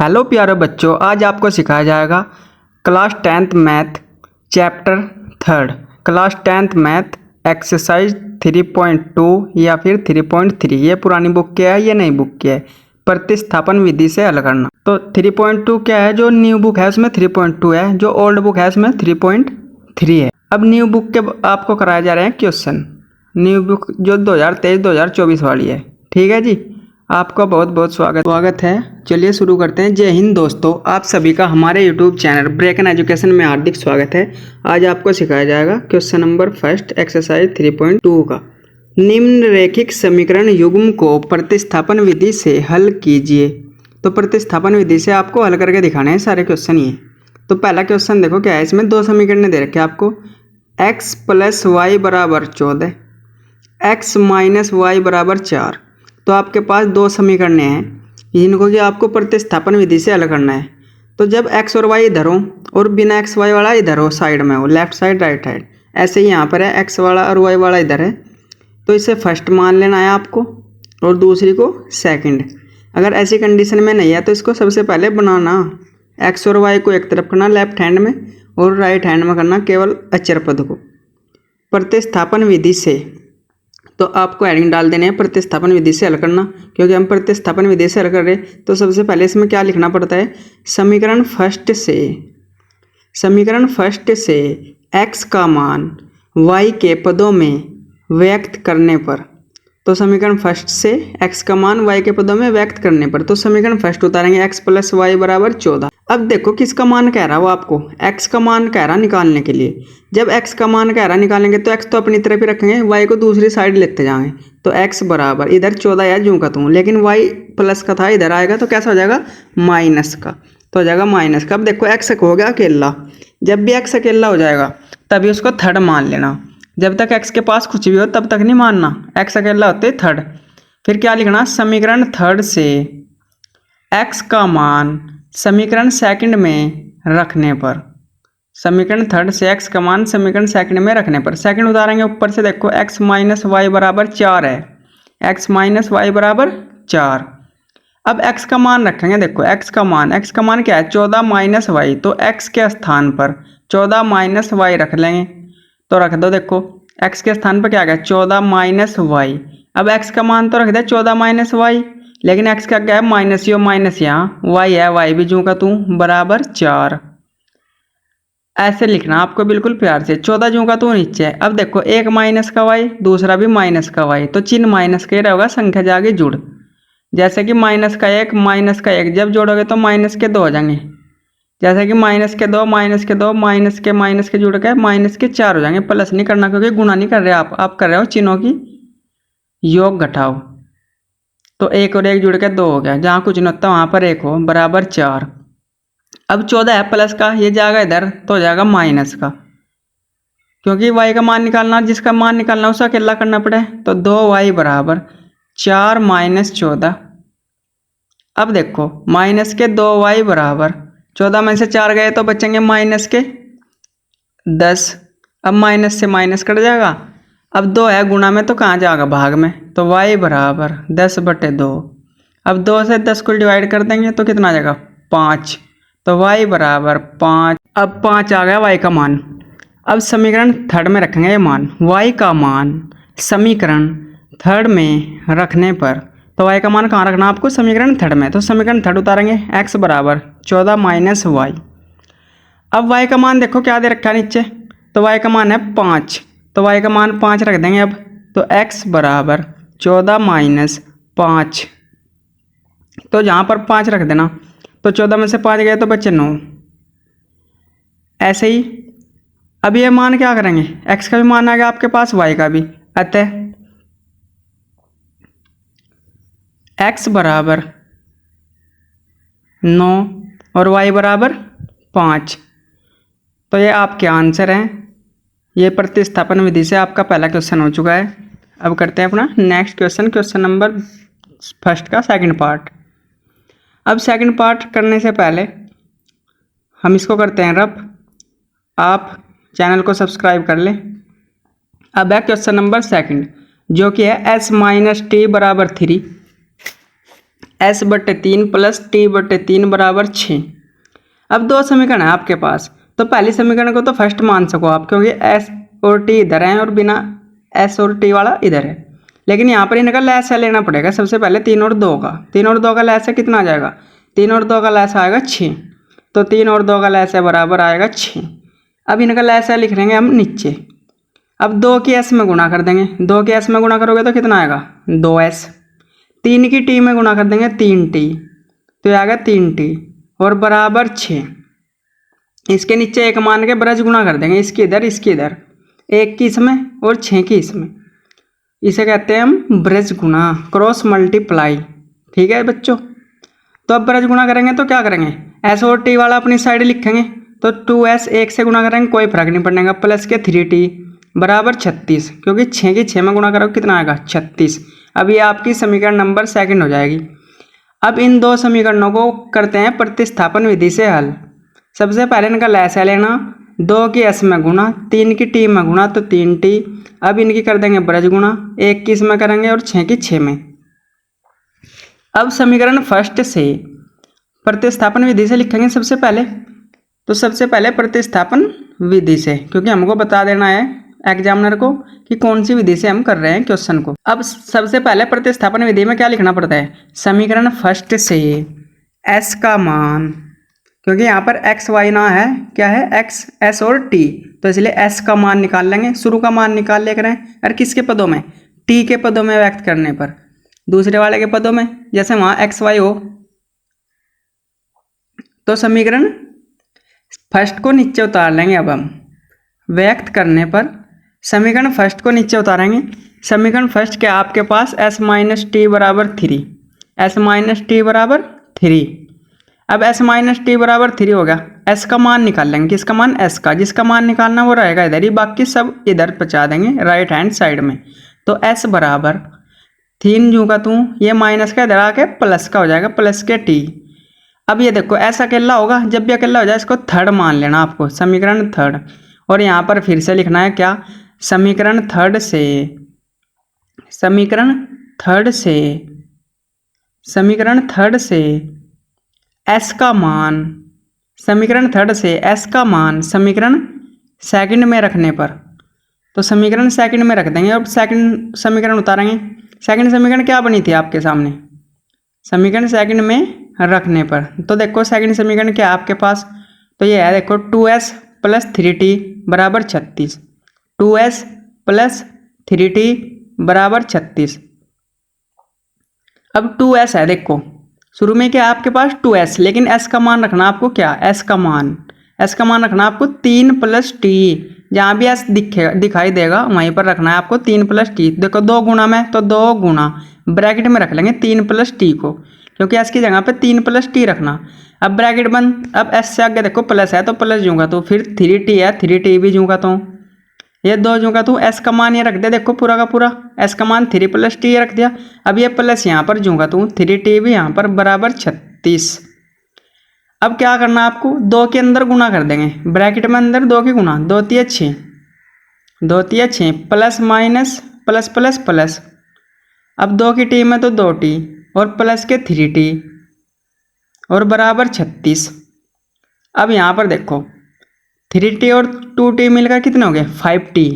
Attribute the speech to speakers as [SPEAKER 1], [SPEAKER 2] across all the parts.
[SPEAKER 1] Hello प्यारे बच्चों, आज आपको सिखाया जाएगा class 10th math chapter 3 class 10th math exercise 3.2 या फिर 3.3। ये पुरानी बुक क्या है, ये नई बुक क्या है, प्रतिस्थापन विधि से हल करना। तो 3.2 क्या है, जो न्यू बुक है उसमें 3.2 है, जो ओल्ड बुक है उसमें 3.3 है। अब न्यू बुक के आपको कराए जा रहे हैं क्वेश्चन, न्यू बुक जो 2023-2024 वाली है। ठीक है जी, आपका बहुत बहुत स्वागत है। चलिए शुरू करते हैं। जय हिंद दोस्तों, आप सभी का हमारे YouTube channel break and education में हार्दिक स्वागत है। आज आपको सिखाया जाएगा क्वेश्चन नंबर फर्स्ट एक्सरसाइज 3.2 का। निम्नरेखिक समीकरण युग्म को प्रतिस्थापन विधि से हल कीजिए। तो प्रतिस्थापन विधि से आपको हल करके दिखाने हैं सारे क्वेश्चन ये। तो पहला क्वेश्चन देखो क्या है, इसमें दो समीकरण दे रखे आपको, x + y = 14, x - y = 4। तो आपके पास दो समीकरण हैं जिनको कि आपको प्रतिस्थापन विधि से हल करना है। तो जब x और y इधर हो और बिना x y वाला इधर हो, साइड में हो, लेफ्ट साइड राइट साइड, ऐसे ही यहाँ पर है x वाला और y वाला इधर है, तो इसे फर्स्ट मान लेना है आपको और दूसरी को सेकंड। अगर ऐसी कंडीशन में नहीं है तो इसको सबसे पहले बनाना, x और y को एक तरफ करना लेफ्ट हैंड में और राइट हैंड में करना केवल अचर पद को। प्रतिस्थापन विधि से तो आपको हेडिंग डाल देने हैं प्रतिस्थापन विधि से हल करना, क्योंकि हम प्रतिस्थापन विधि से हल कर रहे हैं। तो सबसे पहले इसमें क्या लिखना पड़ता है, समीकरण फर्स्ट से x का मान y के पदों में व्यक्त करने पर। तो समीकरण फर्स्ट से x का मान y के पदों में व्यक्त करने पर, तो समीकरण फर्स्ट उतारेंगे x + y = 14। अब देखो किसका मान कह रहा है वो आपको, x का मान कह रहा निकालने के लिए। जब x का मान कह रहा निकालेंगे तो x तो अपनी तरफ ही रखेंगे, y को दूसरी साइड लेते जाएंगे। तो x बराबर इधर 14 है जूं का तूं, लेकिन y प्लस का था, इधर आएगा तो कैसा हो जाएगा, माइनस का, तो हो जाएगा माइनस का। अब देखो x हो गया अकेला, जब भी x अकेला हो जाएगा तभी उसको थर्ड मान लेना। जब तक x के पास कुछ भी हो तब तक नहीं मानना, x अकेला होते थर्ड। फिर क्या लिखना, समीकरण थर्ड से x का मान समीकरण सेकंड में रखने पर। समीकरण थर्ड से x का मान समीकरण सेकंड में रखने पर, सेकंड उतारेंगे ऊपर से, देखो x - y = 4 है, x - y = 4। अब x का मान रखेंगे, देखो x का मान क्या है, 14 - y, तो x के स्थान पर 14 - y रख लेंगे। तो रख दो, देखो x के स्थान पर क्या आ गया, 14 - y। अब x का मान तो रख दे 14 - y, लेकिन x का क्या है, माइनस, यो माइनस यहाँ, y है, y भी जूं का तू बराबर 4। ऐसे लिखना आपको बिल्कुल प्यार से, 14 जूं का तू नीचे है। अब देखो एक माइनस का y, दूसरा भी माइनस का y, तो चिन्ह माइनस का ही रहेगा, संख्या जाके जुड़। जैसे कि माइनस का एक जब जोड़ोगे तो माइनस के 2 हो जाएंगे, जैसे कि माइनस के दो माइनस के जुड़ के माइनस के 4 हो जाएंगे। प्लस नहीं करना क्योंकि गुणा नहीं कर रहे आप कर रहे हो चिन्हों की योग घटाओ। तो एक और एक जुड़ के 2 हो गया, जहाँ कुछ नहीं होता वहाँ पर 1 हो, बराबर 4। अब 14 है प्लस का, ये जाएगा इधर तो हो जाएगा माइनस का, क्योंकि y का मान निकालना, जिसका मान निकालना उसे अकेला करना पड़े। तो 2y = 4 - 14। अब देखो माइनस के 2y = 14 में से 4 गए तो बचेंगे माइनस के 10। अब माइनस से माइनस कट जाएगा। अब 2 है गुणा में तो कहाँ जाएगा, भाग में, तो y = 10/2। अब 2 से 10 को डिवाइड कर देंगे तो कितना आ जाएगा, 5। तो y = 5। अब 5 आ गया y का मान। अब समीकरण थर्ड में रखेंगे ये मान, y का मान समीकरण थर्ड में रखने पर। तो y का मान कहाँ रखना आपको, समीकरण थर्ड में। तो समीकरण थर्ड उतारेंगे, x = 14 - y। अब y का मान देखो क्या दे रखा है नीचे, तो y का मान है 5, तो y का मान 5 रख देंगे। अब तो x = 14 - 5, तो जहाँ पर 5 रख देना, तो 14 में से 5 गए तो बचे 9। ऐसे ही अब ये मान क्या करेंगे, x का भी मान आ गया आपके पास, y का भी। अतः x = 9 और y = 5। तो ये आपके आंसर हैं। ये प्रतिस्थापन विधि से आपका पहला क्वेश्चन हो चुका है। अब करते हैं अपना नेक्स्ट क्वेश्चन नंबर फर्स्ट का सेकंड पार्ट। अब सेकंड पार्ट करने से पहले हम इसको करते हैं रफ। आप चैनल को सब्सक्राइब कर लें। अब है क्वेश्चन नंबर सेकंड, जो कि है s - t = 3 एस बटे 3 प्लस टी बटे 3 बराबर 6। अब दो समीकरण है आपके पास, तो पहली समीकरण को तो फर्स्ट मान सको आप, क्योंकि एस और टी इधर है और बिना एस और टी वाला इधर है। लेकिन यहाँ पर इनका लैसा लेना पड़ेगा। सबसे पहले 3 और 2 का, 3 और 2 का लैसा कितना आ जाएगा, 3 और 2 का लैसा आएगा 6। तो 3 और 2 का लैसा बराबर आएगा 6। अब इनका लैसा लिख लेंगे हम नीचे। अब 2 की एस में गुणा कर देंगे, 2 की एस में गुणा करोगे तो कितना आएगा 2s। 3 की टी में गुणा कर देंगे 3t, तो ये आएगा 3t और बराबर 6। इसके नीचे एक मान के ब्रज गुणा कर देंगे, इसकी इधर इसकी इधर, 1 की इसमें और 6 की इसमें। इसे कहते हैं हम ब्रज गुणा, क्रॉस मल्टीप्लाई। ठीक है बच्चों। तो अब ब्रज गुणा करेंगे तो क्या करेंगे, एस और टी वाला अपनी साइड लिखेंगे, तो 2s 1 से गुणा करेंगे कोई फर्क नहीं पड़ेगा, प्लस के 3t बराबर 36, क्योंकि 6 की 6 में गुणा करोगे कितना आएगा 36। अब ये आपकी समीकरण नंबर 2 हो जाएगी। अब इन दो समीकरणों को करते हैं प्रतिस्थापन विधि से हल। सबसे पहले इनका लैसा लेना, 2 की एस में गुणा, 3 की टी में गुणा तो 3t। अब इनकी कर देंगे ब्रज गुणा, 1 की इसमें करेंगे और 6 की 6 में। अब समीकरण फर्स्ट से प्रतिस्थापन विधि से लिखेंगे सबसे पहले। तो सबसे पहले प्रतिस्थापन विधि से, क्योंकि हमको बता देना है एग्जामिनर को कि कौन सी विधि से हम कर रहे हैं क्वेश्चन को। अब सबसे पहले प्रतिस्थापन विधि में क्या लिखना पड़ता है, समीकरण फर्स्ट से s का मान, क्योंकि यहाँ पर x y ना है, क्या है x s और t, तो इसलिए s का मान निकाल लेंगे। शुरू का मान निकाल ले करें, और किसके पदों में, t के पदों में व्यक्त करने पर, दूसरे वाले के पदों में, जैसे वहाँ x y हो। तो समीकरण फर्स्ट को नीचे उतार लेंगे। अब हम व्यक्त करने पर समीकरण फर्स्ट को नीचे उतारेंगे। समीकरण फर्स्ट क्या आपके पास s माइनस टी बराबर 3, s माइनस टी बराबर 3। अब s माइनस टी बराबर 3 हो गया, s का मान निकाल लेंगे। किसका मान, s का, जिसका मान निकालना वो रहेगा इधर ही, बाकी सब इधर पहुँचा देंगे राइट हैंड साइड में। तो s बराबर 3 जूँ का तू, ये माइनस का इधर आके प्लस का हो जाएगा, प्लस के t। अब ये देखो s अकेला होगा, जब भी अकेला हो जाए इसको थर्ड मान लेना आपको, समीकरण थर्ड। और यहाँ पर फिर से लिखना है क्या, समीकरण थर्ड से, समीकरण थर्ड से, समीकरण थर्ड से s का मान, समीकरण थर्ड से s का मान समीकरण सेकंड में रखने पर, तो समीकरण सेकंड में रख देंगे। अब सेकंड समीकरण उतारेंगे। सेकंड समीकरण क्या बनी थी आपके सामने, समीकरण सेकंड में रखने पर, तो देखो सेकंड समीकरण क्या है आपके पास, तो ये है देखो 2s प्लस 3t बराबर 36, 2s प्लस 3t बराबर 36। अब 2s है, देखो शुरू में क्या है आपके पास 2s, लेकिन s का मान रखना आपको क्या, s का मान रखना आपको 3 प्लस टी, जहाँ भी s दिखाई देगा वहीं पर रखना है आपको 3 प्लस टी। देखो 2 गुना में, तो 2 गुना ब्रैकेट में रख लेंगे 3 प्लस टी को, क्योंकि s की जगह पे 3 प्लस टी रखना। अब ब्रैकेट बंद, अब s से आगे देखो प्लस है तो प्लस जूँगा, तो फिर 3t है, 3t भी जूँगा, तो ये 2 जूँगा, तो s का मान ये रख दे, देखो पूरा का पूरा s का मान 3 प्लस टी रख दिया। अब ये प्लस यहाँ पर जूँगा, तो 3t भी यहाँ पर बराबर 36। अब क्या करना आपको, 2 के अंदर गुना कर देंगे, ब्रैकेट में अंदर 2 की गुना, 2 तिया 6, 2 तिया 6 plus minus plus plus plus. अब 2 की टी में तो 2t और प्लस के 3t और बराबर 36। अब यहाँ पर देखो 3t और 2t मिलकर कितने हो गए 5t,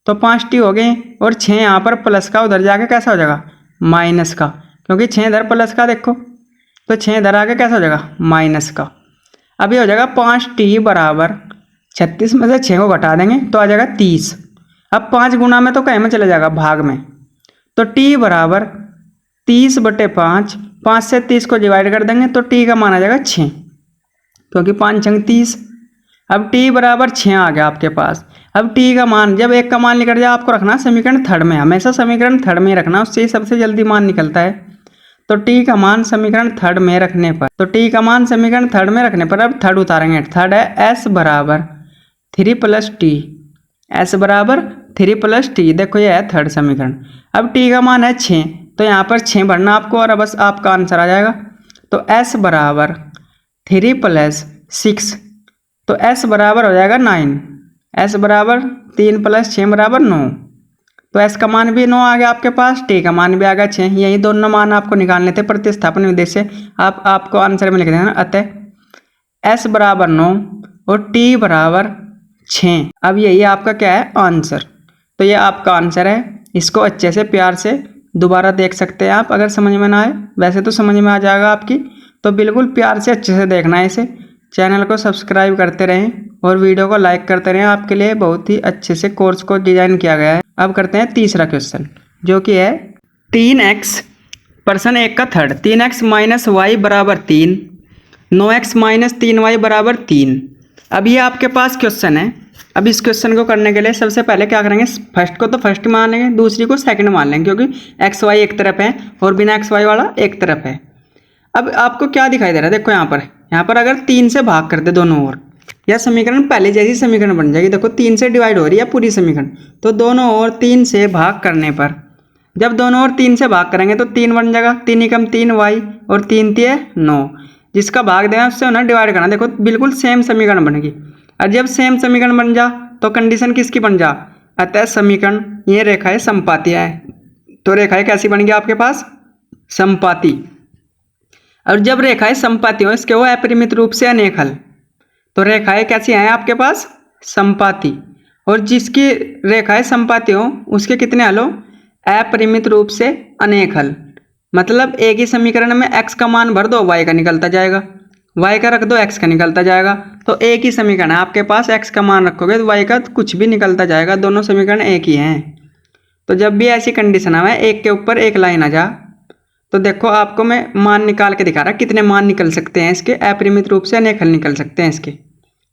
[SPEAKER 1] तो 5t हो गए, और 6 यहाँ पर प्लस का उधर जाके कैसा हो जाएगा माइनस का, क्योंकि 6 इधर प्लस का देखो, तो 6 इधर आके कैसा हो जाएगा माइनस का। अब ये हो जाएगा 5t बराबर 36 में से 6 को घटा देंगे तो आ जाएगा 30। अब 5 गुना में तो कहीं में चले जाएगा भाग में, तो t बराबर 30 बटे 5, 5 से 30 को डिवाइड कर देंगे तो t का मान आ जाएगा 6, क्योंकि 5 छंग 30। अब t बराबर 6 आ गया आपके पास। अब t का मान, जब एक का मान निकल जाए आपको रखना समीकरण थर्ड में, हमेशा समीकरण थर्ड में रखना, उससे ही सबसे जल्दी मान निकलता है। तो t का मान समीकरण थर्ड में रखने पर, तो t का मान समीकरण थर्ड में रखने पर अब थर्ड उतारेंगे। थर्ड है s बराबर 3 प्लस टी, s बराबर 3 प्लस टी, देखो ये है थर्ड समीकरण। अब t का मान है 6, तो यहाँ पर 6 भरना आपको और बस आपका आंसर आ जाएगा। तो s बराबर 3 प्लस 6, तो s बराबर हो जाएगा 9, s बराबर 3 प्लस 6 बराबर 9, तो s का मान भी 9 आ गया आपके पास, t का मान भी आ गया 6। यही दोनों मान आपको निकालने थे प्रतिस्थापन विधि से। आपको आंसर में लिख देना अतः s बराबर 9 और t बराबर 6। अब यही आपका क्या है आंसर। तो ये आपका आंसर है। इसको अच्छे से प्यार से दोबारा देख सकते हैं आप, अगर समझ में ना आए। वैसे तो समझ में आ जाएगा आपकी, तो बिल्कुल प्यार से अच्छे से देखना है इसे। चैनल को सब्सक्राइब करते रहें और वीडियो को लाइक करते रहें। आपके लिए बहुत ही अच्छे से कोर्स को डिजाइन किया गया है। अब करते हैं तीसरा क्वेश्चन, जो कि है 3x पर्सन 1 का थर्ड। 3x माइनस वाई बराबर 3, 9x माइनस 3y बराबर 3। अब ये आपके पास क्वेश्चन है। अब इस क्वेश्चन को करने के लिए सबसे पहले क्या करेंगे, फर्स्ट को तो फर्स्ट मान लेंगे, दूसरी को सेकंड मान लेंगे, क्योंकि एक्स वाई एक तरफ है और बिना एक्स वाई वाला एक तरफ है। अब आपको क्या दिखाई दे रहा है, देखो यहाँ पर अगर 3 से भाग कर दे दोनों ओर, यह समीकरण पहले जैसी समीकरण बन जाएगी। देखो 3 से डिवाइड हो रही है पूरी समीकरण, तो दोनों ओर 3 से भाग करने पर, जब दोनों ओर 3 से भाग करेंगे तो 3 बन जाएगा, 3 एकम 3y और 3 3 9। जिसका भाग देना उससे होना डिवाइड करना। देखो बिल्कुल सेम समीकरण बनेगी। और जब सेम समीकरण बन जा तो कंडीशन किसकी बन जा, अतः समीकरण ये रेखाएं समपाती है। तो रेखाएं कैसी बन गई आपके पास, समपाती। और जब रेखाएं समपाती हो, इसके वो अपरिमित रूप से अनेक हल। तो रेखाएं कैसी हैं आपके पास, समपाती। और जिसकी रेखाएं समपाती हो उसके कितने हल हो, अपरिमित रूप से अनेक हल। मतलब एक ही समीकरण में x का मान भर दो, y का निकलता जाएगा, y का रख दो, x का निकलता जाएगा। तो एक ही समीकरण है आपके पास, x का मान रखोगे तो y का कुछ भी निकलता जाएगा। दोनों समीकरण एक ही हैं। तो जब भी ऐसी कंडीशन आवे, एक के ऊपर एक लाइन आ जा, तो देखो आपको मैं मान निकाल के दिखा रहा, कितने मान निकल सकते हैं इसके, अपरिमित रूप से अनेक हल निकल सकते हैं इसके।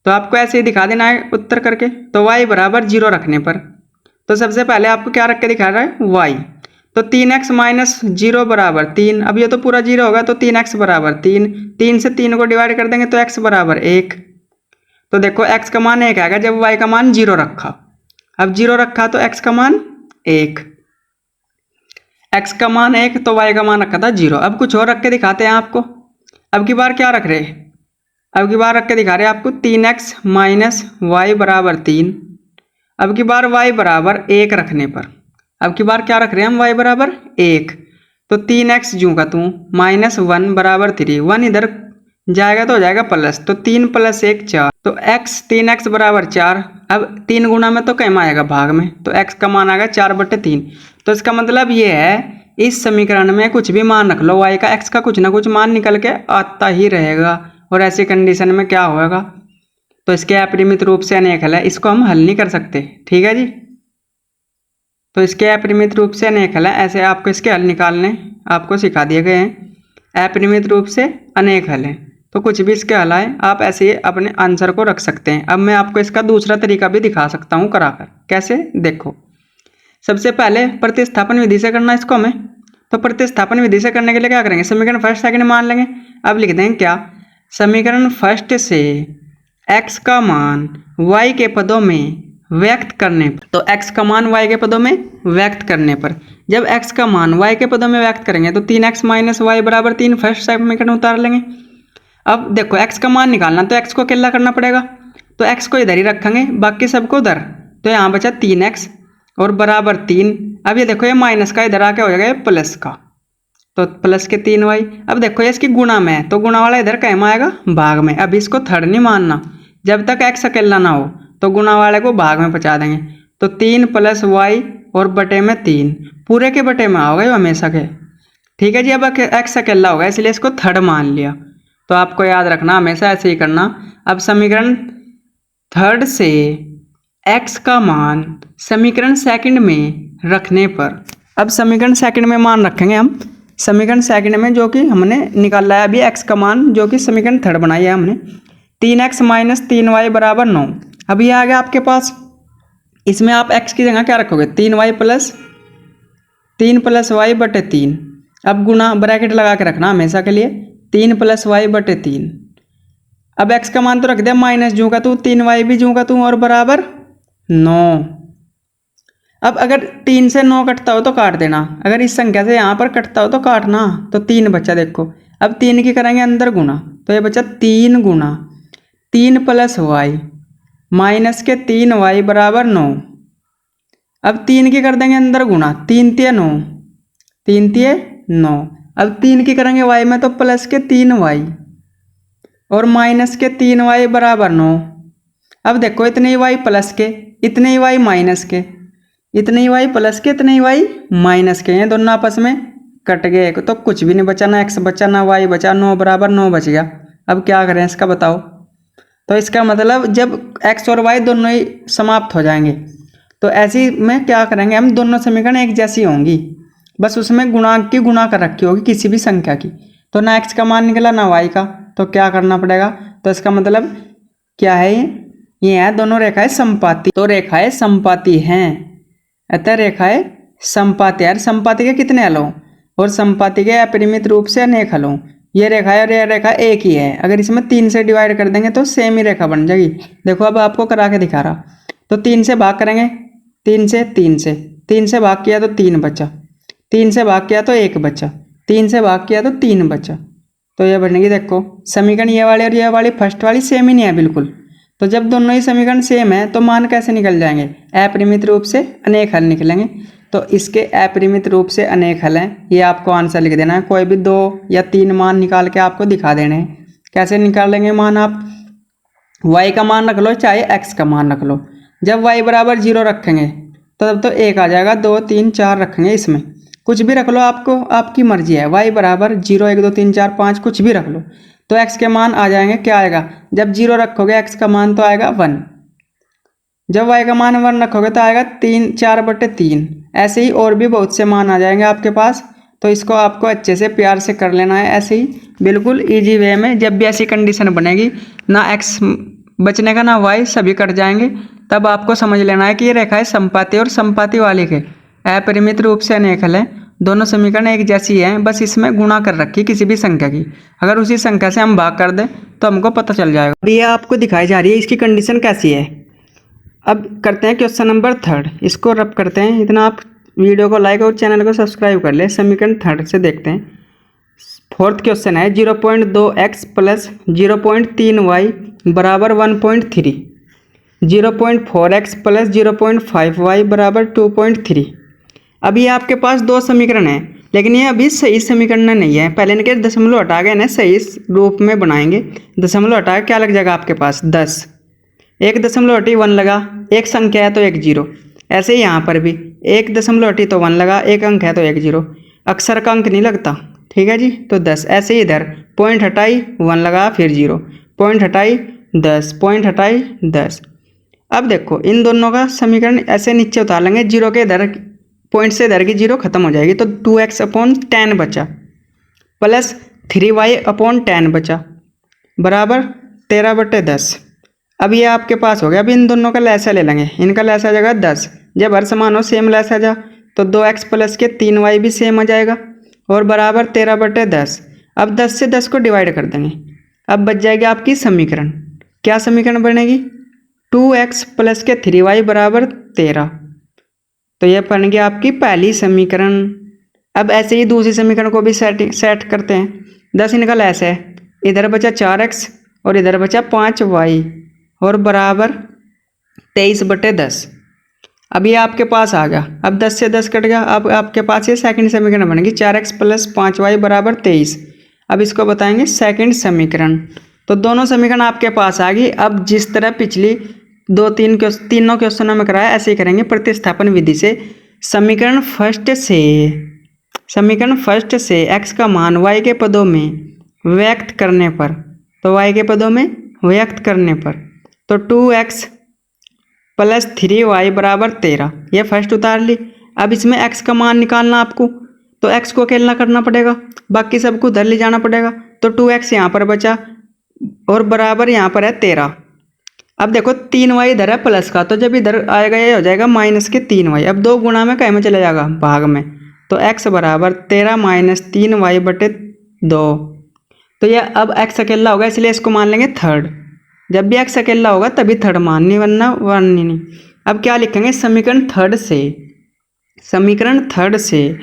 [SPEAKER 1] तो आपको ऐसे ही दिखा देना है उत्तर करके। तो y बराबर 0 रखने पर, तो सबसे पहले आपको क्या रख के दिखा रहा है, y। तो 3x माइनस 0 बराबर 3। अब ये तो पूरा 0 होगा, तो 3x बराबर 3। 3 से 3 को डिवाइड कर देंगे तो x बराबर 1। तो देखो x का मान 1 आएगा जब y का मान 0 रखा। अब 0 रखा तो x का मान 1, x का मान 1 तो y का मान रखा था 0। अब कुछ और रख के दिखाते हैं आपको। अब की बार क्या रख रहे हैं, अब की बार रख के दिखा रहे हैं आपको 3x माइनस वाई बराबर 3। अब की बार y बराबर 1 रखने पर, अब की बार क्या रख रहे हैं हम, y बराबर 1। तो 3x जूं का तू माइनस 1 बराबर 3। 1 इधर जाएगा तो हो जाएगा प्लस, तो 3 + 1 4। तो x 3x बराबर 4। अब 3 गुना में तो कैम आएगा भाग में, तो x का मान आएगा 4/3। तो इसका मतलब ये है इस समीकरण में कुछ भी मान रख लो y का, x का कुछ ना कुछ मान निकल के आता ही रहेगा। और ऐसी कंडीशन में क्या होगा, तो इसके अपरिमित रूप से अनेक हल है, इसको हम हल नहीं कर सकते। ठीक है जी, तो इसके अपरिमित रूप से अनेक हल है। ऐसे आपको इसके हल निकालने आपको सिखा दिए गए हैं। अपरिमित रूप से अनेक हल है, तो कुछ भी इसके हल आए आप ऐसे ही अपने आंसर को रख सकते हैं। अब मैं आपको इसका दूसरा तरीका भी दिखा सकता हूँ कराकर। कैसे, देखो सबसे पहले प्रतिस्थापन विधि से करना इसको हमें। तो प्रतिस्थापन विधि से करने के लिए क्या करेंगे, समीकरण फर्स्ट सेकंड मान लेंगे। अब लिख देंगे क्या, समीकरण फर्स्ट से x का मान y के पदों में व्यक्त करने पर। तो x का मान y के पदों में व्यक्त करने पर, जब x का मान y के पदों में व्यक्त करेंगे तो 3x माइनस वाई बराबर 3 फर्स्ट समीकरण उतार लेंगे। अब देखो x का मान निकालना, तो x को अकेला करना पड़ेगा, तो x को इधर ही रखेंगे, बाकी सबको उधर। तो यहाँ बचा 3x और बराबर 3। अब ये देखो ये माइनस का इधर आके हो जाएगा प्लस का, तो प्लस के 3y। अब देखो ये इसकी गुणा में है, तो गुणा वाला इधर कैम आएगा भाग में। अब इसको थर्ड नहीं मानना, जब तक x अकेला ना हो तो गुणा वाले को भाग में पहुंचा देंगे। तो 3 + y और बटे में 3, पूरे के बटे में आओगे हमेशा के। ठीक है जी, अब x अकेला होगा इसलिए इसको थर्ड मान लिया। तो आपको याद रखना हमेशा ऐसे ही करना। अब समीकरण थर्ड से x का मान समीकरण सेकंड में रखने पर, अब समीकरण सेकंड में मान रखेंगे हम। समीकरण सेकंड में जो कि हमने निकाला है अभी x का मान, जो कि समीकरण थर्ड बनाई है हमने, 3x माइनस 3y बराबर 9। अब ये आ गया आपके पास। इसमें आप x की जगह क्या रखोगे, 3y प्लस 3 + y बटे 3। अब गुणा ब्रैकेट लगा के रखना हमेशा के लिए, 3 + y बटे 3। अब x का मान तो रख दिया, माइनस जूं का तू 3y भी जूं का तू और बराबर 9। अब अगर 3 से 9 कटता हो तो काट देना, अगर इस संख्या से यहाँ पर कटता हो तो काटना। तो 3 बचा, देखो अब 3 की करेंगे अंदर गुना, तो ये बचा 3 गुना 3 + y माइनस के 3y बराबर 9। अब 3 की कर देंगे अंदर गुणा, 3 तिये 9, 3 तिये 9। अब 3 की करेंगे y में तो प्लस के 3y और माइनस के 3y बराबर 9। अब देखो इतने ही y प्लस के, इतने ही y माइनस के, इतने ही y प्लस के, इतने ही y माइनस के, ये दोनों आपस में कट गए तो कुछ भी नहीं बचा, ना x बचा ना y बचा, 9 बराबर 9 बच गया। अब क्या करें इसका बताओ। तो इसका मतलब जब x और y दोनों ही समाप्त हो जाएंगे तो ऐसी में क्या करेंगे हम, दोनों समीकरण एक जैसी होंगी, बस उसमें गुणांक की गुणा कर रखी होगी किसी भी संख्या की। तो ना x का मान निकला ना y का, तो क्या करना पड़ेगा। तो इसका मतलब क्या है, ये है दोनों रेखाएं समपाती। तो रेखाएं समपाती हैं, अतः रेखाएं समपाती है। समपाती के कितने हल हों, और समपाती के अपरिमित रूप से अनेक हल हों। ये रेखा है और ये रेखा एक ही है, अगर इसमें 3 से डिवाइड कर देंगे तो सेम ही रेखा बन जाएगी। देखो अब आपको करा के दिखा रहा। तो 3 से भाग करेंगे, 3 से 3 से भाग किया तो 3 बचा, 3 से भाग किया तो 1 बचा, 3 से भाग किया तो 3 बचा। तो यह बनेगी, देखो समीकरण ये वाले और ये वाली फर्स्ट वाली सेम ही नहीं है बिल्कुल। तो जब दोनों ही समीकरण सेम है तो मान कैसे निकल जाएंगे, अपरिमित रूप से अनेक हल निकलेंगे। तो इसके अपरिमित रूप से अनेक हल हैं, ये आपको आंसर लिख देना है। कोई भी 2 या 3 मान निकाल के आपको दिखा देने हैं। कैसे निकालेंगे मान, आप y का मान रख लो चाहे x का मान रख लो। जब y बराबर 0 रखेंगे तो तब तो 1 आ जाएगा, 2 3 4 रखेंगे, इसमें कुछ भी रख लो, आपको आपकी मर्जी है। y बराबर 0 1 2 3 4 5 कुछ भी रख लो, तो x के मान आ जाएंगे। क्या आएगा, जब 0 रखोगे x का मान तो आएगा 1, जब y का मान 1 रखोगे तो आएगा 3 4/3। ऐसे ही और भी बहुत से मान आ जाएंगे आपके पास। तो इसको आपको अच्छे से प्यार से कर लेना है, ऐसे ही बिल्कुल इजी वे में। जब भी ऐसी कंडीशन बनेगी, ना x बचने का ना y, सभी कट जाएंगे, तब आपको समझ लेना है कि ये रेखाएं समपाती और समपाती वाली के अपरिमित रूप से अनेक हल हैं। दोनों समीकरण एक जैसी हैं, बस इसमें गुणा कर रखी किसी भी संख्या की। अगर उसी संख्या से हम भाग कर दें तो हमको पता चल जाएगा। अब ये आपको दिखाई जा रही है इसकी कंडीशन कैसी है। अब करते हैं क्वेश्चन नंबर 3, इसको रब करते हैं। इतना आप वीडियो को लाइक और चैनल को सब्सक्राइब कर ले। समीकरण 3 से देखते हैं। 4th क्वेश्चन है 0.2x प्लस 0.3y बराबर 1.3, 0.4x प्लस 0.5y बराबर 2.3। अब ये आपके पास दो समीकरण हैं, लेकिन ये अभी सही समीकरण नहीं है। पहले इनके दशमलव हटा के ना सही रूप में बनाएंगे। दशमलव हटा के क्या लग जाएगा आपके पास 10, एक दशमलव हटी 1 लगा, एक संख्या है तो एक 0। ऐसे ही यहाँ पर भी एक दशमलव हटी तो 1 लगा, एक अंक है तो एक 0। अक्षर का अंक नहीं लगता, ठीक है जी। तो 10, ऐसे ही इधर पॉइंट हटाई 1 लगा फिर 0, पॉइंट हटाई 10, पॉइंट हटाई 10। अब देखो इन दोनों का समीकरण ऐसे नीचे उतार लेंगे, 0 के इधर पॉइंट से इधर की 0 खत्म हो जाएगी, तो 2x/10 बचा प्लस 3y/10 बचा बराबर 13/10। अब ये आपके पास हो गया। अब इन दोनों का लैसा ले लेंगे, इनका लैसा आ जाएगा 10। जब हर समान हो सेम लैसा जा तो 2x प्लस के 3y भी सेम आ जाएगा और बराबर 13/10। अब 10 से 10 को डिवाइड कर देंगे, अब बच जाएगी आपकी समीकरण। क्या समीकरण बनेगी, 2x प्लस के 3y बराबर 13। तो यह बन गया आपकी पहली समीकरण। अब ऐसे ही दूसरी समीकरण को भी सेट करते हैं। 10 इनका लैस है, इधर बचा 4x और इधर बचा 5y और बराबर 23/10। अब ये आपके पास आ गया। अब 10 से 10 कट गया, अब आपके पास ये सेकंड समीकरण बनेगी 4x प्लस 5y बराबर 23। अब इसको बताएंगे सेकंड समीकरण। तो दोनों समीकरण आपके पास आ गई। अब जिस तरह पिछली तीनों क्वेश्चनों में कराया ऐसे ही करेंगे प्रतिस्थापन विधि से। समीकरण फर्स्ट से x का मान y के पदों में व्यक्त करने पर, तो y के पदों में व्यक्त करने पर तो 2x प्लस 3y बराबर 13, ये फर्स्ट उतार ली। अब इसमें x का मान निकालना आपको, तो x को अकेला करना पड़ेगा, बाकी सबको उधर ले जाना पड़ेगा। तो 2x यहाँ पर बचा और बराबर यहाँ पर है 13। अब देखो 3y इधर है प्लस का, तो जब इधर आएगा ये हो जाएगा माइनस के 3y। अब 2 गुणा में कहीं में चला जाएगा भाग में, तो x बराबर 13 माइनस 3y/2। तो ये अब x अकेला होगा, इसलिए इसको मान लेंगे थर्ड। जब भी x अकेला होगा तभी थर्ड माननी, वरना वन नहीं। अब क्या लिखेंगे, समीकरण थर्ड से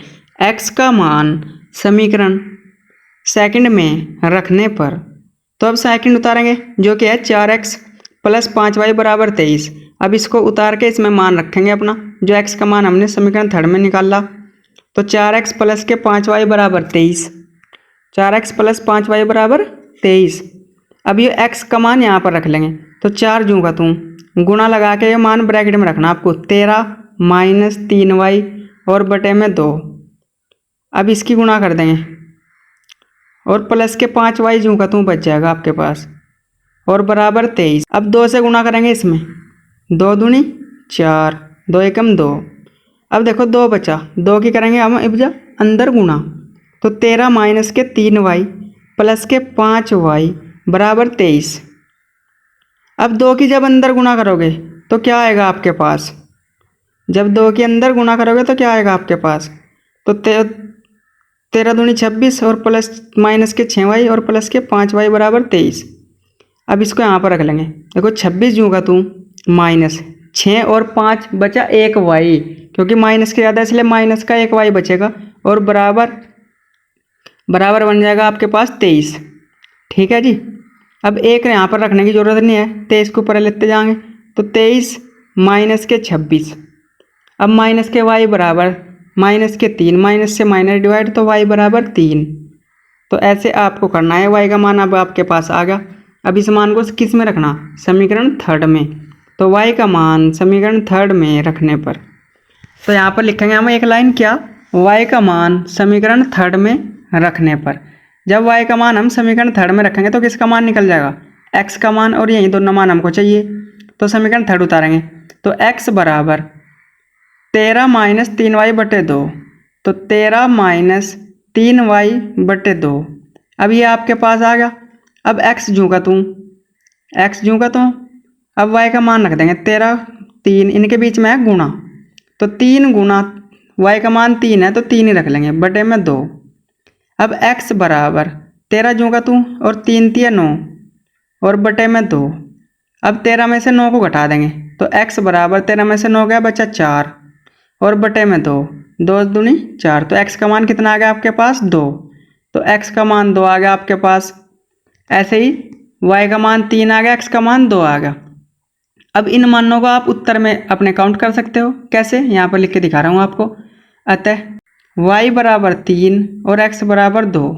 [SPEAKER 1] x का मान समीकरण सेकंड में रखने पर, तो अब सेकंड उतारेंगे जो कि है 4x प्लस 5y बराबर 23। अब इसको उतार के इसमें मान रखेंगे अपना, जो x का मान हमने समीकरण थर्ड में निकाला। तो 4x प्लस के 5y बराबर 23, 4x प्लस 5y बराबर 23। अब ये x का मान यहाँ पर रख लेंगे, तो 4 जूँ का तू गुणा लगा के ये मान ब्रैकेट में रखना आपको, 13 माइनस 3y और बटे में 2। अब इसकी गुणा कर देंगे और प्लस के 5y जूँ का तू बच जाएगा आपके पास और बराबर 23। अब 2 से गुणा करेंगे इसमें, 2 दूनी 4, 2 एकम 2। अब देखो 2 बचा, 2 की करेंगे हम अब अंदर गुणा, तो 13 माइनस के 3y प्लस के 5y बराबर 23। अब 2 की जब अंदर गुणा करोगे तो क्या आएगा आपके पास, जब 2 के अंदर गुणा करोगे तो क्या आएगा आपके पास, तो 13 दूनी 26 और प्लस माइनस के 6y और प्लस के 5y बराबर 23। अब इसको यहाँ पर रख लेंगे, देखो 26 जूँ का तू माइनस 6 और 5 बचा 1y, क्योंकि माइनस के ज़्यादा इसलिए माइनस का 1y बचेगा और बराबर बराबर बन जाएगा आपके पास 23। ठीक है जी। अब एक यहाँ पर रखने की ज़रूरत नहीं है, 23 को ऊपर लेते जाएंगे, तो 23 माइनस के 26। अब माइनस के y बराबर माइनस के 3, माइनस से माइनस डिवाइड, तो y बराबर 3। तो ऐसे आपको करना है, y का मान अब आपके पास आ गया। अब इस मान को किस में रखना, समीकरण थर्ड में। तो y का मान समीकरण थर्ड में रखने पर, तो यहाँ पर लिखेंगे हम एक लाइन, क्या, y का मान समीकरण थर्ड में रखने पर। जब y का मान हम समीकरण थर्ड में रखेंगे तो किसका मान निकल जाएगा, x का मान, और यही दोनों मान हमको चाहिए। तो समीकरण थर्ड उतारेंगे, तो x बराबर 13 माइनस 3y बटे 2, तो 13 माइनस 3y बटे 2। अब ये आपके पास आ गया। अब x जूँ का तू, x जूँ का तो अब y का मान रख देंगे 13, 3 इनके बीच में है गुणा, तो 3 गुणा y का मान 3 है तो 3 ही रख लेंगे बटे में 2। अब x बराबर 13 जूँ का तू और 3 3 9 और बटे में 2। अब 13 में से 9 को घटा देंगे, तो x बराबर 13 में से 9 गया बचा 4 और बटे में 2, 2 दूनी 4। तो x का मान कितना आ गया आपके पास, 2। तो x का मान 2 आ गया आपके पास। ऐसे ही y का मान 3 आ गया, x का मान 2 आ गया। अब इन मानों को आप उत्तर में अपने काउंट कर सकते हो, कैसे, यहाँ पर लिख के दिखा रहा हूँ आपको। अतः y बराबर 3 और x बराबर 2,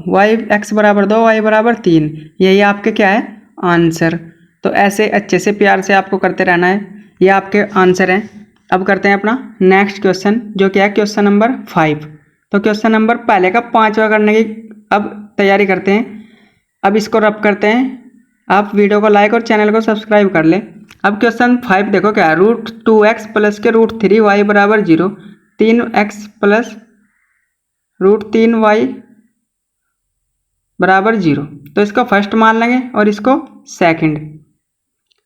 [SPEAKER 1] x बराबर 2, y बराबर 3, यही आपके क्या है, आंसर। तो ऐसे अच्छे से प्यार से आपको करते रहना है, ये आपके आंसर हैं। अब करते हैं अपना नेक्स्ट क्वेश्चन, जो क्या है क्वेश्चन नंबर 5। तो क्वेश्चन नंबर पहले का 5वां करने की अब तैयारी करते हैं। अब इसको रब करते हैं, आप वीडियो को लाइक और चैनल को सब्सक्राइब कर ले। अब क्वेश्चन 5 देखो क्या है, √2x प्लस के √3y बराबर 0, 3x प्लस √3y बराबर 0। तो इसको फर्स्ट मान लेंगे और इसको सेकंड,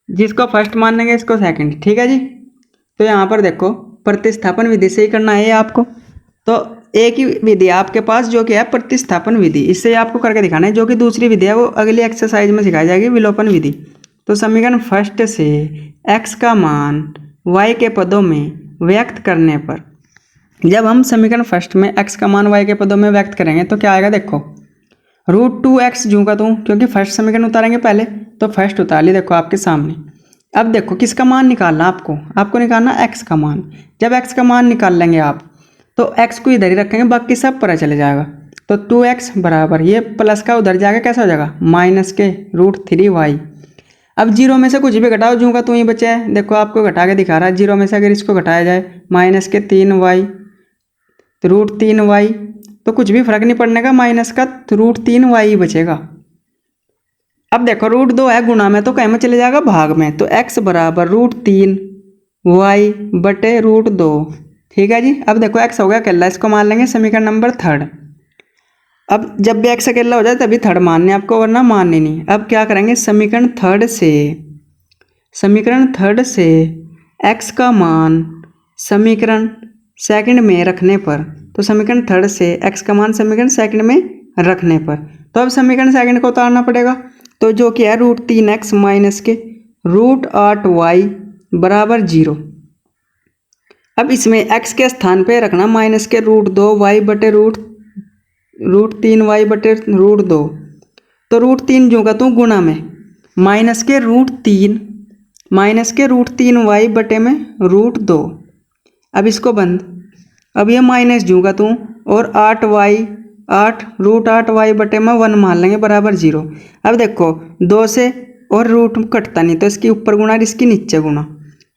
[SPEAKER 1] जिसको फर्स्ट मान लेंगे इसको सेकंड। ठीक है जी। तो यहाँ पर देखो प्रतिस्थापन विधि से ही करना है आपको। तो एक ही विधि आपके पास जो कि है प्रतिस्थापन विधि, इससे आपको करके दिखाना है। जो कि दूसरी विधि है वो अगली एक्सरसाइज में सिखाई जाएगी, विलोपन विधि। तो समीकरण फर्स्ट से x का मान y के पदों में व्यक्त करने पर, जब हम समीकरण फर्स्ट में x का मान y के पदों में व्यक्त करेंगे तो क्या आएगा, देखो √2x जूँ का तू, क्योंकि फर्स्ट समीकरण उतारेंगे पहले, तो फर्स्ट उतार ली देखो आपके सामने। अब देखो किसका मान निकालना, आपको निकालना x का मान। जब x का मान निकाल लेंगे आप, तो x को इधर ही रखेंगे, बाकी सब पता चले जाएगा। तो 2x बराबर ये प्लस का उधर जाएगा, कैसा हो जाएगा, माइनस के √3y। अब 0 में से कुछ भी घटाओ, जूँ का तू ही बचा है, देखो आपको घटा के दिखा रहा है। 0 में से अगर इसको घटाया जाए, माइनस के 3y तो √3y, तो कुछ भी फर्क नहीं पड़ने का, माइनस का √3y ही बचेगा। अब देखो √2 है गुणा में, तो कहीं में चले जाएगा भाग में, तो x बराबर √3y बटे √2। ठीक है जी। अब देखो x हो गया अकेला, इसको मान लेंगे समीकरण नंबर थर्ड। अब जब भी x अकेला हो जाए तभी थर्ड मानने आपको, वरना मानने नहीं। अब क्या करेंगे, समीकरण थर्ड से x का मान समीकरण सेकंड में रखने पर, तो समीकरण थर्ड से x का मान समीकरण सेकंड में रखने पर, तो अब समीकरण सेकंड को उतारना पड़ेगा। तो जो कि है √3x माइनस के √8y बराबर 0। अब इसमें x के स्थान पे रखना माइनस के √2y बटे √3y बटे √2। तो √3 जो का तू गुणा में माइनस के √3 माइनस के √3y बटे में √2। अब इसको बंद। अब ये माइनस जूँगा तू और 8y 8√8y बटे में 1 मान लेंगे बराबर 0। अब देखो 2 से और रूट कटता नहीं तो इसके ऊपर गुणा और इसकी नीचे गुणा।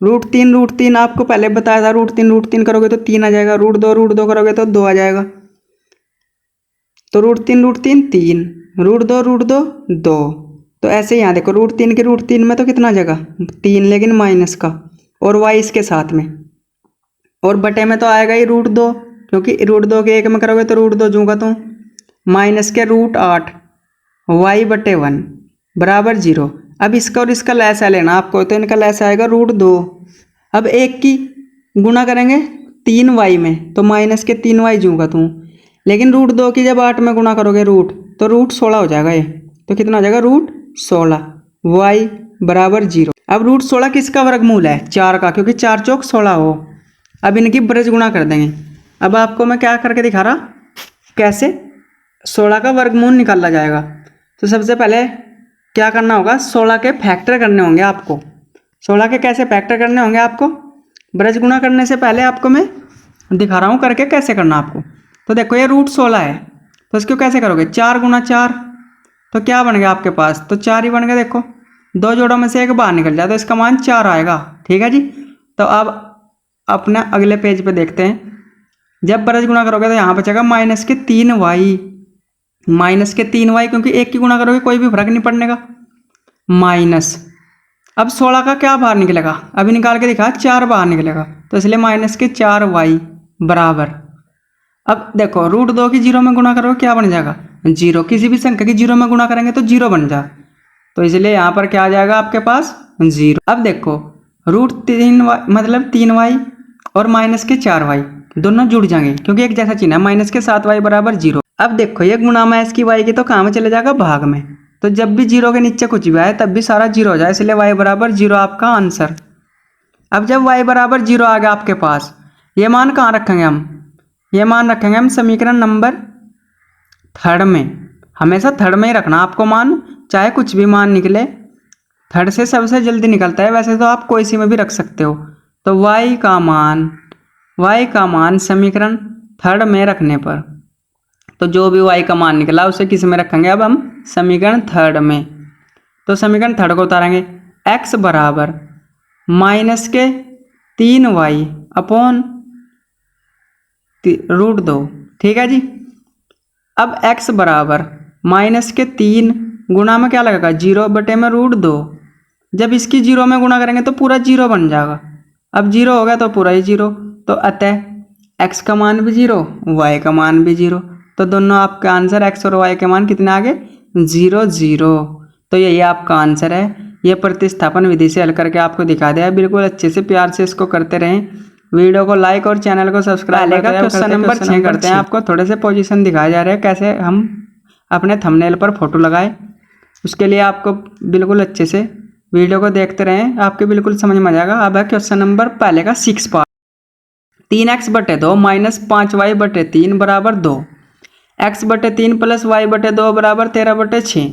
[SPEAKER 1] √3 आपको पहले बताया था, √3 करोगे तो 3 आ जाएगा, √2 करोगे तो 2 आ जाएगा। तो √3 3, √2 2। तो ऐसे यहाँ देखो √3 के √3 में तो कितना जगह 3, लेकिन माइनस का और y इसके साथ में, और बटे में तो आएगा ही √2, क्योंकि √2 के 1 में करोगे तो √2 जूँगा तो माइनस के √8 y बटे 1 बराबर 0। अब इसका और इसका लैसा लेना आपको, तो इनका लैसा आएगा √2। अब एक की गुणा करेंगे 3y में तो माइनस के 3y जूँगा तू, लेकिन √2 की जब 8 में गुणा करोगे तो √16 हो जाएगा ये। तो कितना हो जाएगा √16 y बराबर 0। अब √16 किसका वर्गमूल है 4 का, क्योंकि 4 चौक 16 हो। अब इनकी ब्रज गुणा कर देंगे। अब आपको मैं क्या करके दिखा रहा, कैसे 16 का वर्गमूल निकाला जाएगा। तो सबसे पहले क्या करना होगा, 16 के फैक्टर करने होंगे आपको। 16 के कैसे फैक्टर करने होंगे आपको, ब्रज गुणा करने से पहले आपको मैं दिखा रहा हूँ करके कैसे करना आपको। तो देखो ये √16 है, तो इसको कैसे करोगे 4 × 4, तो क्या बन गया आपके पास, तो 4 ही बन गया। देखो 2 जोड़ों में से एक बाहर निकल जाए तो इसका मान 4 आएगा। ठीक है जी। तो अब अपना अगले पेज पे देखते हैं। जब ब्रज गुणा करोगे तो यहाँ बचेगा माइनस के 3y, क्योंकि एक की गुणा करोगे कोई भी फर्क नहीं पड़ने का, माइनस। अब 16 का क्या बाहर निकलेगा, अभी निकाल के दिखा 4 बाहर निकलेगा, तो इसलिए माइनस के 4y बराबर। अब देखो √2 की 0 में गुणा करोगे क्या बन जाएगा 0, किसी भी संख्या की 0 में गुणा करेंगे तो 0 बन जाए, तो इसलिए यहाँ पर क्या आ जाएगा आपके पास 0। अब देखो √3y मतलब 3y और माइनस के 4y दोनों जुड़ जाएंगे, क्योंकि एक जैसा चिन्ह है, माइनस के 7y बराबर 0। अब देखो ये गुणा में इसकी y की तो कहाँ में चले जाएगा भाग में, तो जब भी 0 के नीचे कुछ भी आए तब भी सारा 0 हो जाए, इसलिए y बराबर 0 आपका आंसर। अब जब y बराबर 0 आ गया आपके पास, ये मान कहाँ रखेंगे हम, ये मान रखेंगे हम समीकरण नंबर 3 में। हमेशा 3 में ही रखना आपको मान, चाहे कुछ भी मान निकले 3 से सबसे जल्दी निकलता है। वैसे तो आप कोई सी में भी रख सकते हो। तो y का मान समीकरण 3 में रखने पर, तो जो भी y का मान निकला उसे किस में रखेंगे, अब हम समीकरण 3 में। तो समीकरण 3 को उतारेंगे, x बराबर माइनस के 3y अपॉन √2। ठीक है जी। अब x बराबर माइनस के 3 गुणा में क्या लगेगा 0 बटे में √2। जब इसकी 0 में गुणा करेंगे तो पूरा 0 बन जाएगा। अब 0 हो गया तो पूरा ही 0, तो अतः x का मान भी 0 y का मान भी 0, तो दोनों आपका आंसर x और y के मान कितने आ गए 0 0। तो यही आपका आंसर है। ये प्रतिस्थापन विधि से हल करके आपको दिखा दिया है। बिल्कुल अच्छे से प्यार से इसको करते रहें। वीडियो को लाइक और चैनल को सब्सक्राइब करें। क्वेश्चन नंबर 6 करते हैं। आपको थोड़े से पोजीशन दिखाए जा रहे हैं कैसे हम अपने थंबनेल पर फोटो लगाएं। उसके लिए आपको बिल्कुल अच्छे से वीडियो को देखते रहें, आपके बिल्कुल समझ में आ जाएगा। अब है क्वेश्चन नंबर पहले का 6 पार्ट। 3x बटे 2 माइनस 5y बटे 3 बराबर 2, x बटे 3 प्लस y बटे 2 बराबर 13 बटे 6।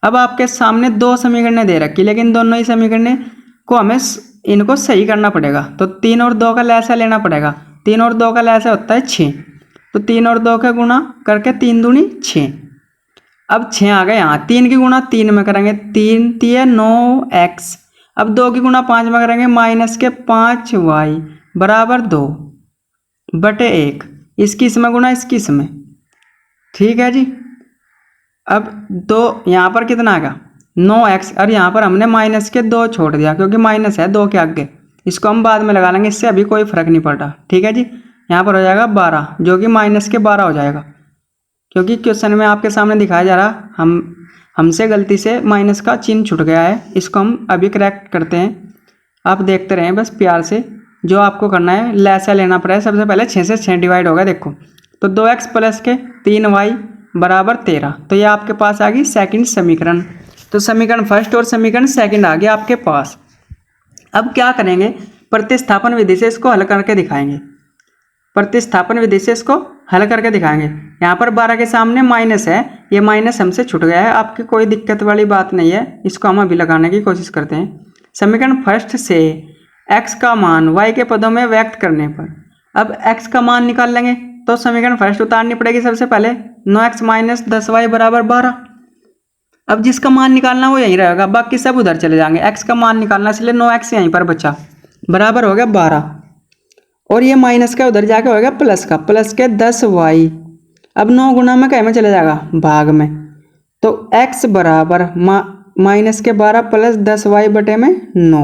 [SPEAKER 1] अब आपके सामने दो समीकरणें दे रखी, लेकिन दोनों ही समीकरणें को हमें इनको सही करना पड़ेगा। तो 3 और 2 का लैसा लेना पड़ेगा। 3 और 2 का लैसा होता है 6, तो 3 और 2 का गुणा करके 3 दूनी 6। अब 6 आ गए यहाँ, 3 की गुणा 3 में करेंगे 3 3 9x। अब 2 की गुणा 5 में करेंगे माइनस के 5y बराबर 2 बटे 1। इसकी इसमें गुणा इसकी इसमें। ठीक है जी। अब 2 यहाँ पर कितना आ गया 9x, और यहाँ पर हमने माइनस के 2 छोड़ दिया क्योंकि माइनस है 2 के आगे। इसको हम बाद में लगा लेंगे, इससे अभी कोई फर्क नहीं पड़ रहा। ठीक है जी। यहाँ पर हो जाएगा 12, जो कि माइनस के 12 हो जाएगा, क्योंकि क्वेश्चन में आपके सामने दिखाया जा रहा हमसे गलती से माइनस का चिन्ह छूट गया है। इसको हम अभी करेक्ट करते हैं। आप देखते रहें बस प्यार से। जो आपको करना है लैसा लेना पड़ेगा। सबसे पहले 6 से 6 डिवाइड होगा। देखो तो 2x प्लस के 3y बराबर 13। तो ये आपके पास आ गई सेकंड समीकरण। तो समीकरण फर्स्ट और समीकरण सेकंड आ गया आपके पास। अब क्या करेंगे, प्रतिस्थापन विधि से इसको हल करके दिखाएंगे। प्रतिस्थापन विधि से इसको हल करके दिखाएंगे। यहाँ पर 12 के सामने माइनस है, ये माइनस हमसे छूट गया है। आपकी कोई दिक्कत वाली बात नहीं है। इसको हम अभी लगाने की कोशिश करते हैं। समीकरण फर्स्ट से x का मान y के पदों में व्यक्त करने पर, अब x का मान निकाल लेंगे तो समीकरण फर्स्ट उतारनी पड़ेगी सबसे पहले। 9x माइनस 10y बराबर 12। अब जिसका मान निकालना वो यहीं रहेगा, बाकी सब उधर चले जाएंगे। x का मान निकालना इसलिए 9x यहीं पर बचा, बराबर हो गया 12। और ये माइनस का उधर जाके हो गया प्लस का, प्लस के 10y। अब 9 गुना में क्या में चले जाएगा, भाग में। तो x बराबर माइनस के 12 प्लस 10y बटे में 9।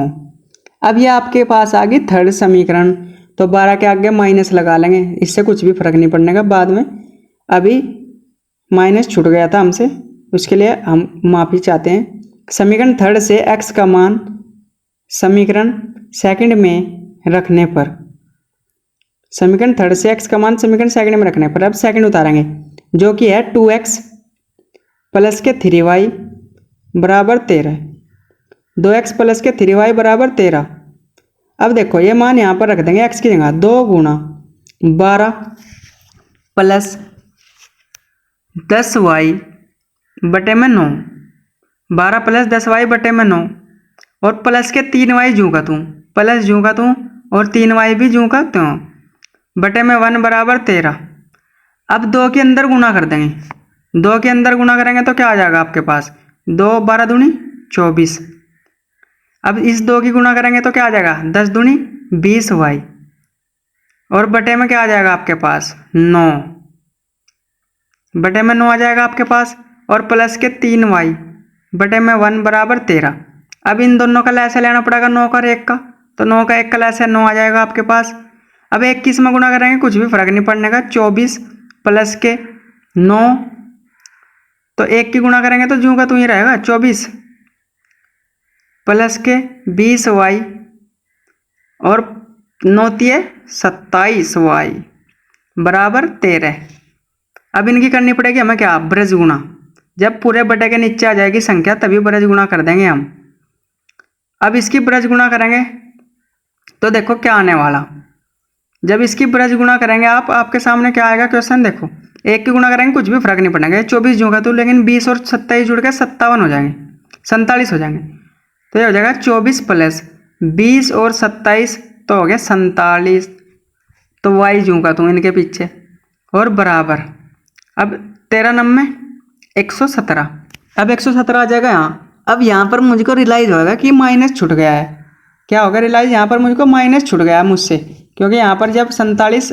[SPEAKER 1] अब ये आपके पास आ गई थर्ड समीकरण। तो 12 के आगे माइनस लगा लेंगे, इससे कुछ भी फर्क नहीं पड़ने का बाद में। अभी माइनस छूट गया था हमसे, उसके लिए हम माफ़ी चाहते हैं। समीकरण थर्ड से x का मान समीकरण सेकंड में रखने पर, समीकरण थर्ड से x का मान समीकरण सेकंड में रखने पर अब सेकंड उतारेंगे, जो कि है 2x प्लस के 3y बराबर 13। 2x प्लस के 3y बराबर 13। अब देखो ये मान यहाँ पर रख देंगे x की जगह, 2 गुना 12 प्लस 10y बटे में 9। 12 प्लस 10y बटे में 9 और प्लस के 3y जूँ का तूँ, प्लस जूँ का तूँ और 3y भी जूँ का त्यों, बटे में 1 बराबर 13। अब 2 के अंदर गुना कर देंगे। 2 के अंदर गुना करेंगे तो क्या आ जाएगा आपके पास, 2 12 दूनी 24। अब इस 2 की गुना करेंगे तो क्या आ जाएगा, 10 दूनी 20y और बटे में क्या आ जाएगा आपके पास 9, बटे में 9 आ जाएगा आपके पास। और प्लस के 3y बटे में 1 बराबर 13। अब इन दोनों का लैसा लेना पड़ेगा 9 का और 1 का, तो 9 का 1 का लैसा 9 आ जाएगा आपके पास। अब 21 में गुना करेंगे, कुछ भी फर्क नहीं पड़ने का। 24 प्लस के 9, तो 1 की गुना करेंगे तो जूँ का तू ही रहेगा 24 प्लस के 20y और 9 तिये 27y बराबर 13। अब इनकी करनी पड़ेगी हमें क्या, ब्रज गुणा। जब पूरे बटे के नीचे आ जाएगी संख्या तभी ब्रज गुणा कर देंगे हम। अब इसकी ब्रज गुणा करेंगे तो देखो क्या आने वाला। जब इसकी ब्रज गुणा करेंगे आपके सामने क्या आएगा क्वेश्चन, देखो 1 की गुणा करेंगे कुछ भी फर्क नहीं पड़ेगा, 24 जूँ का तो, लेकिन 20 और 27 जुड़ के 57 हो जाएंगे, 47 हो जाएंगे। तो ये हो जाएगा 24 प्लस 20 और 27 तो हो गया 47। तो y जूँ का तो इनके पीछे और बराबर। अब 13 नंबर 117। अब 117 आ जाएगा यहाँ। अब यहाँ पर मुझको रियलाइज होगा कि माइनस छूट गया है। क्या होगा रियलाइज, यहाँ पर मुझको माइनस छूट गया है मुझसे, क्योंकि यहाँ पर जब 47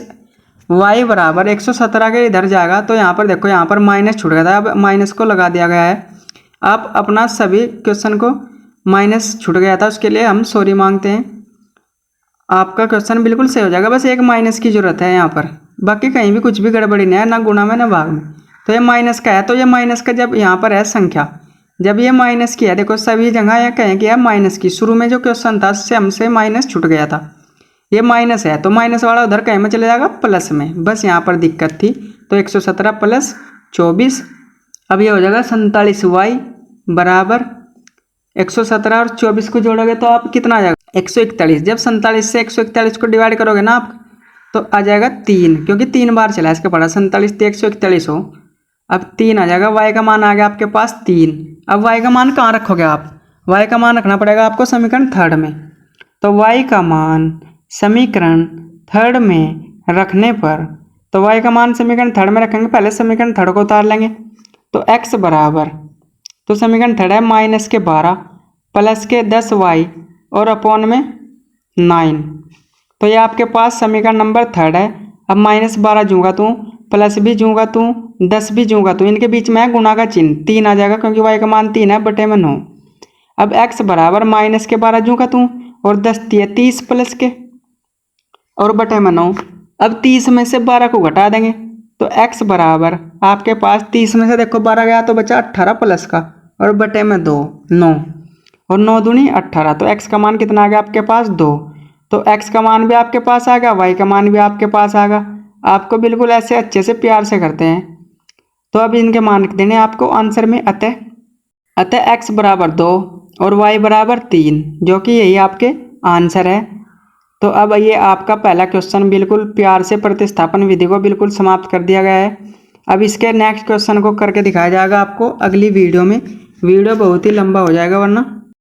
[SPEAKER 1] y बराबर 117 के इधर जाएगा तो यहाँ पर देखो यहाँ पर माइनस छूट गया था, अब माइनस को लगा दिया गया है। आप अपना सभी क्वेश्चन को माइनस छूट गया था उसके लिए हम सॉरी मांगते हैं। आपका क्वेश्चन बिल्कुल सही हो जाएगा, बस एक माइनस की जरूरत है यहाँ पर, बाकी कहीं भी कुछ भी गड़बड़ी नहीं है, ना गुणा में ना भाग में। तो ये माइनस का है, तो ये माइनस का जब यहाँ पर है संख्या, जब ये माइनस की है, देखो सभी जगह यह कहें कि है माइनस की। शुरू में जो क्वेश्चन था उससे हमसे माइनस छूट गया था, ये माइनस है तो माइनस वाला उधर कहीं में चले जाएगा प्लस में, बस यहाँ पर दिक्कत थी। तो 117 प्लस 24, अब ये हो जाएगा 47y बराबर 117 और 24 को जोड़ोगे तो आप कितना आ जाएगा 141। जब 47 से 141 को डिवाइड करोगे ना आप तो आ जाएगा 3, क्योंकि 3 बार चला इसका पड़ा, 47 से 141 हो, अब 3 आ जाएगा। y का मान आ गया आपके पास 3। अब y का मान कहाँ रखोगे आप, y का मान रखना पड़ेगा आपको समीकरण थर्ड में। तो y का मान समीकरण थर्ड में रखने पर, तो y का मान समीकरण थर्ड में रखेंगे, पहले समीकरण थर्ड को उतार लेंगे। तो x बराबर, तो समीकरण थर्ड है माइनस के 12 प्लस के 10y और अपॉन में 9। तो ये आपके पास समीकरण नंबर थर्ड है। अब माइनस 12 जूँगा तू, प्लस भी जूँगा तू, 10 भी जूँगा तू, इनके बीच में है गुणा का चिन्ह, 3 आ जाएगा क्योंकि y का मान 3 है बटे में 9। अब x बराबर माइनस के 12 जूँगा तू और 10 30 प्लस के और बटे में 9। अब 30 में से 12 को घटा देंगे तो x बराबर आपके पास 30 में से देखो 12 गया तो बचा 18 प्लस का और बटे में 2 9 और 9 दूनी 18। तो x का मान कितना आ गया आपके पास 2। तो x का मान भी आपके पास आ गया, y का मान भी आपके पास आ गया। आपको बिल्कुल ऐसे अच्छे से प्यार से करते हैं। तो अब इनके मान देने आपको आंसर में, अतः x बराबर 2 और y बराबर 3, जो कि यही आपके आंसर है। तो अब ये आपका पहला क्वेश्चन बिल्कुल प्यार से प्रतिस्थापन विधि को बिल्कुल समाप्त कर दिया गया है। अब इसके नेक्स्ट क्वेश्चन को करके दिखाया जाएगा आपको अगली वीडियो में। वीडियो बहुत ही लंबा हो जाएगा वरना